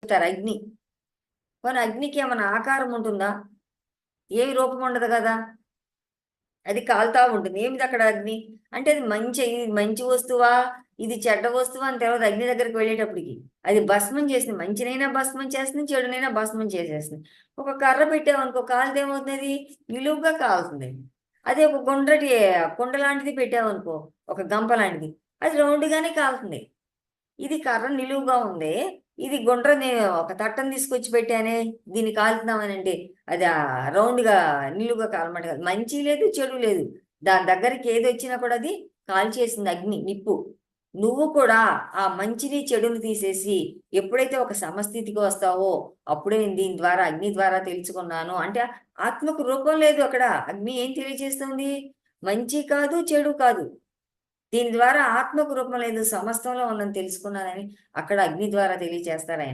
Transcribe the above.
చెప్తారు అగ్ని. కానీ అగ్నికి ఏమైనా ఆకారం ఉంటుందా? ఏమి రూపం ఉండదు కదా, అది కాలుతా ఉంటుంది. ఏమిటి అక్కడ అగ్ని? అంటే అది మంచి వస్తువా, ఇది చెడ్డ వస్తువా అని తర్వాత అగ్ని దగ్గరికి వెళ్ళేటప్పటికి అది భస్మం చేసింది. మంచినైనా భస్మం చేస్తుంది, చెడునైనా భస్మం చేసేస్తుంది. ఒక కర్ర పెట్టామనుకో కాలితే ఏమవుతుంది? నిలువుగా కాలుతుంది. అదే ఒక కుండ లాంటిది పెట్టామనుకో, ఒక గంప లాంటిది, అది రౌండ్గానే కాలుతుంది. ఇది కర్ర నిలువుగా ఉంది, ఇది గుండ్రని ఒక తట్టను తీసుకొచ్చి పెట్టానే దీన్ని కాలుతున్నామని అంటే అది రౌండ్గా నిలువుగా కాలమాట కాదు. మంచి లేదు, చెడు లేదు. దాని దగ్గరికి ఏది వచ్చినా కూడా అది కాల్చేసింది అగ్ని, నిప్పు. నువ్వు కూడా ఆ మంచిని చెడుని తీసేసి ఎప్పుడైతే ఒక సమస్థితికి వస్తావో అప్పుడే దీని ద్వారా అగ్ని ద్వారా తెలుసుకున్నాను అంటే ఆత్మకు రూపం లేదు అక్కడ. అగ్ని ఏం తెలియజేస్తుంది? మంచి కాదు, చెడు కాదు. దీని ద్వారా ఆత్మకు రూపం లేదు, సమస్తంలో ఉందని తెలుసుకున్నానని అక్కడ అగ్ని ద్వారా తెలియజేస్తారు ఆయన.